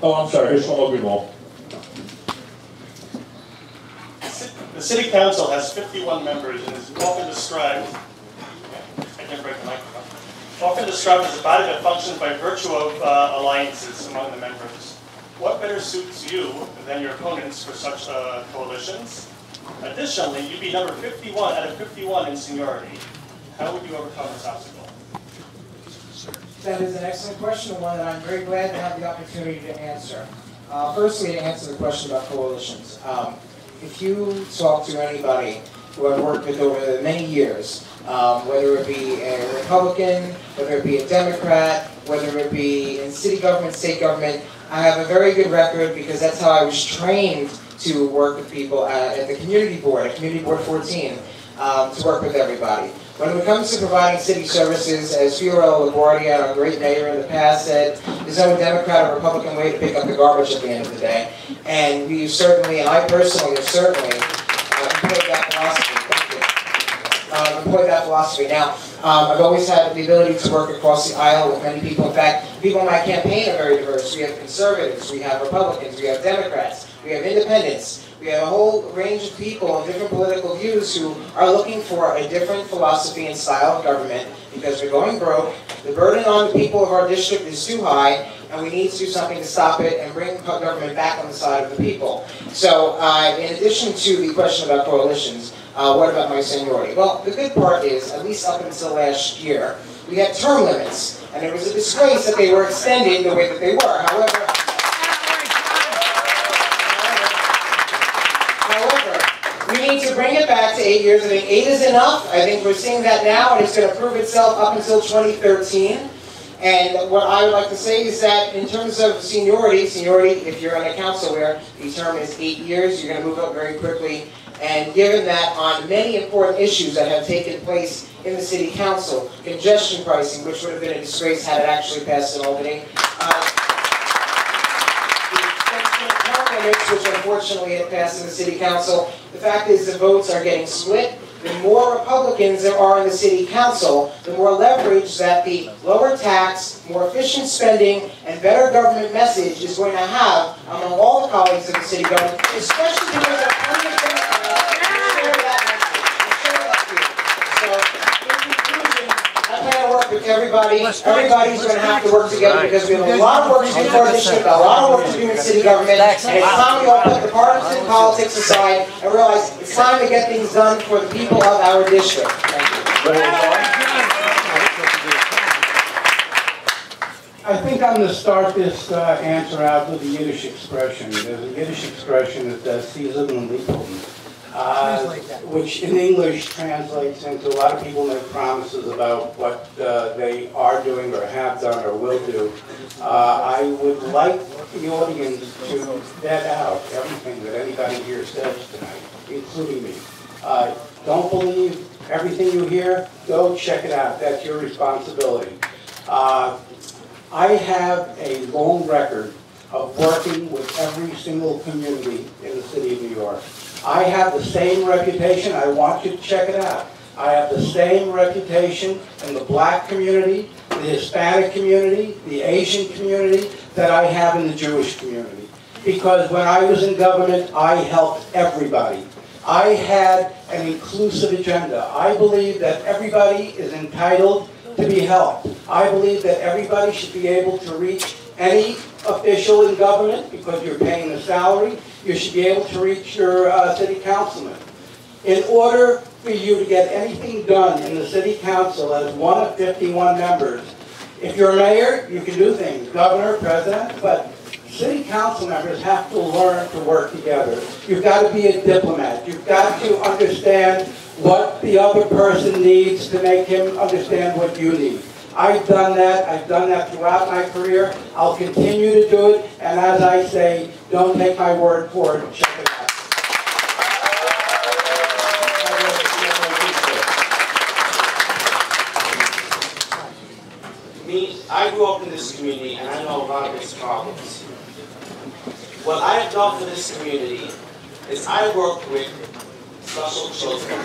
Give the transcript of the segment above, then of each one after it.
Oh, I'm sorry, here's Shlomo Greenwald. The City Council has 51 members and is often described, I can break the microphone, often described as a body that functions by virtue of alliances among the members. What better suits you than your opponents for such coalitions? Additionally, you'd be number 51 out of 51 in seniority. How would you overcome this obstacle? That is an excellent question, and one that I'm very glad to have the opportunity to answer. Firstly, to answer the question about coalitions. If you talk to anybody who I've worked with over many years, whether it be a Republican, whether it be a Democrat, whether it be in city government, state government, I have a very good record because that's how I was trained to work with people at the community board, at Community Board 14, to work with everybody. When it comes to providing city services, as Fiorello LaGuardia, our great mayor in the past, said, there's no Democrat or Republican way to pick up the garbage at the end of the day. And we certainly, and I personally have certainly employed that philosophy. Employed that philosophy. Now, I've always had the ability to work across the aisle with many people. In fact, people in my campaign are very diverse. We have conservatives, we have Republicans, we have Democrats, we have independents. We have a whole range of people of different political views who are looking for a different philosophy and style of government because we're going broke. The burden on the people of our district is too high, and we need to do something to stop it and bring government back on the side of the people. So, in addition to the question about coalitions, what about my seniority? Well, the good part is, at least up until last year, we had term limits, and it was a disgrace that they were extended the way that they were. However, we need to bring it back to 8 years. I think 8 is enough. I think we're seeing that now, and it's going to prove itself up until 2013. And what I would like to say is that in terms of seniority, if you're on a council where the term is 8 years, you're going to move up very quickly. And given that on many important issues that have taken place in the city council, congestion pricing, which would have been a disgrace had it actually passed in Albany, which unfortunately had passed in the city council. The fact is the votes are getting split. The more Republicans there are in the city council, the more leverage that the lower tax, more efficient spending, and better government message is going to have among all the colleagues of the city government, especially because there are plenty of Democrats who share that message. So, in conclusion, I plan to work with everybody. Everybody's going to have to work together because we have a lot of work to do for our district, a lot of work to do in city government, and it's time we all put the partisan politics aside and realize it's time to get things done for the people of our district. Thank you. I think I'm going to start this answer out with a Yiddish expression. There's a Yiddish expression that says "Season and which in English translates into a lot of people make promises about what they are doing or have done or will do. I would like the audience to vet out everything that anybody here says tonight, including me. Don't believe everything you hear. Go check it out. That's your responsibility. I have a long record of working with every single community in the city of New York. I have the same reputation. I want you to check it out. I have the same reputation in the black community, the Hispanic community, the Asian community that I have in the Jewish community. Because when I was in government, I helped everybody. I had an inclusive agenda. I believe that everybody is entitled to be helped. I believe that everybody should be able to reach any official in government because you're paying a salary. You should be able to reach your city councilman. In order for you to get anything done in the city council as one of 51 members, if you're a mayor, you can do things, governor, president, but city council members have to learn to work together. You've got to be a diplomat. You've got to understand what the other person needs to make him understand what you need. I've done that. I've done that throughout my career. I'll continue to do it. And as I say, don't take my word for it. Check it out. I grew up in this community, and I know a lot of its problems. What I have done for this community is I work with special children.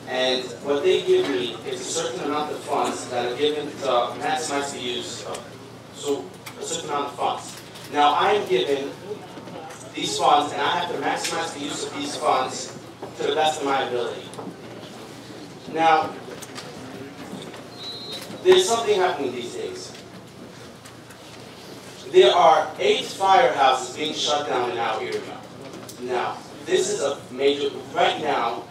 And what they give me is a certain amount of funds that are given to maximize the use of a certain amount of funds. Now I'm given these funds, and I have to maximize the use of these funds to the best of my ability. Now, there's something happening these days. There are 8 firehouses being shut down in our area. Now, this is a major, right now,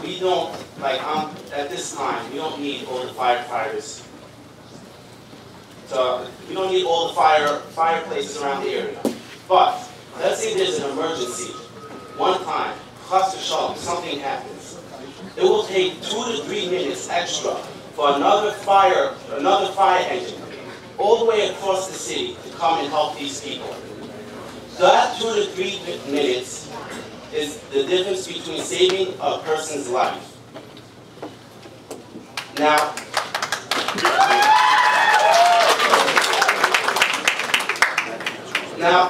we don't, at this time, we don't need all the firefighters. We don't need all the fireplaces around the area. But, let's say there's an emergency. One time, chas v'shalom, something happens. It will take 2 to 3 minutes extra for another fire engine all the way across the city to come and help these people. That 2 to 3 minutes is the difference between saving a person's life. Now,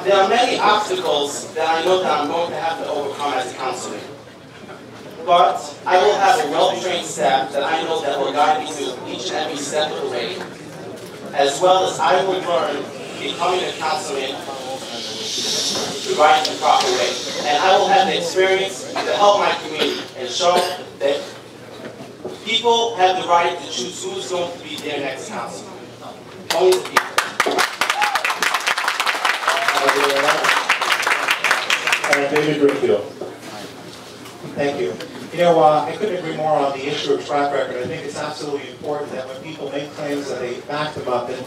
there are many obstacles that I know that I'm going to have to overcome as a councilman. But I will have a well-trained staff that I know that will guide me through each and every step of the way, as well as I will learn becoming a councilman the right and proper way. And I will have the experience to help my community and show that people have the right to choose who's going to be their next councilman. Only the people. David Greenfield. Thank you. You know, I couldn't agree more on the issue of track record. I think it's absolutely important that when people make claims that they back them up. And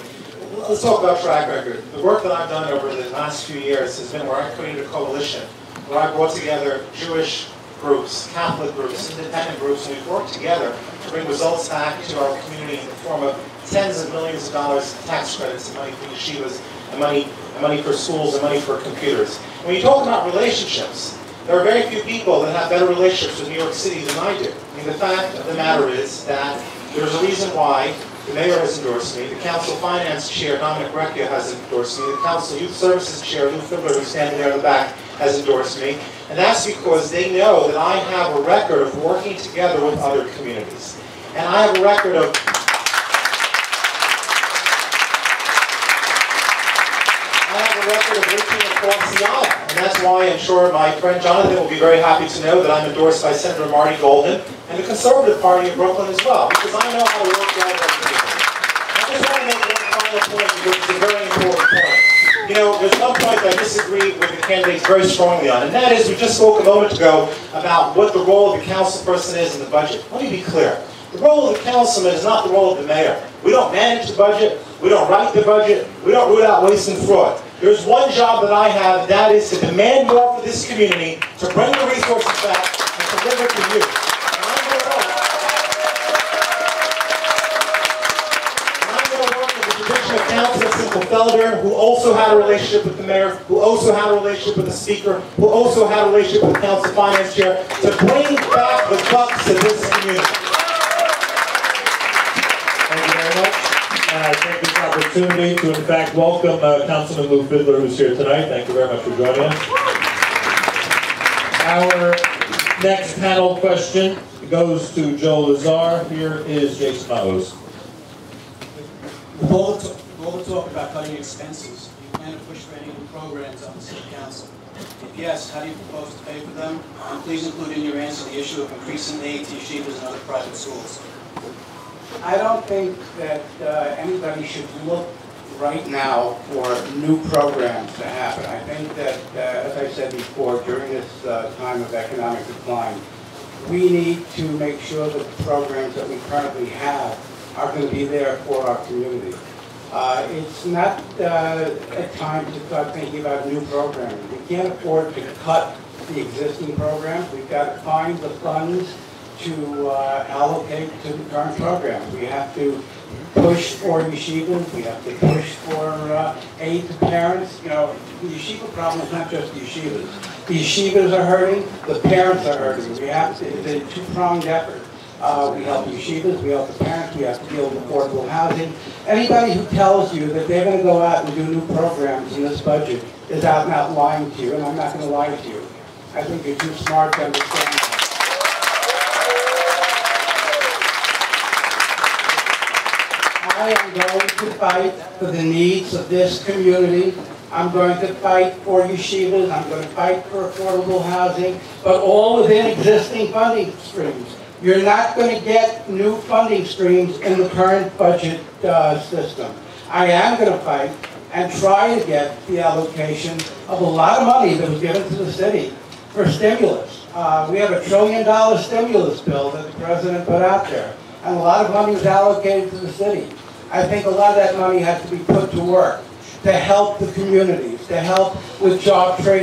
let's talk about track record. The work that I've done over the last few years has been where I created a coalition, where I brought together Jewish groups, Catholic groups, independent groups, and we've worked together to bring results back to our community in the form of tens of millions of dollars in tax credits and money for yeshivas, and money for schools, and money for computers. When you talk about relationships, there are very few people that have better relationships with New York City than I do. I mean, the fact of the matter is that there's a reason why the mayor has endorsed me, the council finance chair, Dominic Recchia, has endorsed me, the council youth services chair, Lou Fiddler, who's standing there in the back, has endorsed me. And that's because they know that I have a record of working together with other communities. And I have a record of reaching across the aisle. And that's why I'm sure my friend Jonathan will be very happy to know that I'm endorsed by Senator Marty Golden and the Conservative Party of Brooklyn as well, because I know how to work well with people. I just want to make one final point, which is a very important point. You know, there's one point that I disagree with the candidates very strongly on, and that is we just spoke a moment ago about what the role of the council person is in the budget. Let me be clear. The role of the councilman is not the role of the mayor. We don't manage the budget. We don't write the budget. We don't root out waste and fraud. There's one job that I have, that is to demand more for this community, to bring the resources back, and to deliver to you. And I'm going to work with the tradition of Councilor Simcha Felder, who also had a relationship with the mayor, who also had a relationship with the speaker, who also had a relationship with the council finance chair, to bring back the bucks to this community. Thank you very much. I take this opportunity to, in fact, welcome Councilman Lou Fiddler, who's here tonight. Thank you very much for joining us. Our next panel question goes to Joe Lazar. Here is Jason Maus. With all the talk about cutting expenses, do you plan to push for any new programs on the City Council? If yes, how do you propose to pay for them? And please include in your answer the issue of increasing aid to yeshivas and other private schools. I don't think that anybody should look right now for new programs to happen. I think that, as I said before, during this time of economic decline, we need to make sure that the programs that we currently have are going to be there for our community. It's not a time to start thinking about new programs. We can't afford to cut the existing programs. We've got to find the funds to allocate to the current programs. We have to push for yeshivas. We have to push for aid to parents. You know, the yeshiva problem is not just the yeshivas. The yeshivas are hurting. The parents are hurting. We have to. It's a two-pronged effort. We help yeshivas. We help the parents. We have to deal with affordable housing. Anybody who tells you that they're going to go out and do new programs in this budget is out and out lying to you, and I'm not going to lie to you. I think you're too smart to understand that. I am going to fight for the needs of this community. I'm going to fight for yeshivas. I'm going to fight for affordable housing, but all within existing funding streams. You're not going to get new funding streams in the current budget system. I am going to fight and try to get the allocation of a lot of money that was given to the city for stimulus. We have $1 trillion stimulus bill that the president put out there, and a lot of money was allocated to the city. I think a lot of that money has to be put to work to help the communities, to help with job training.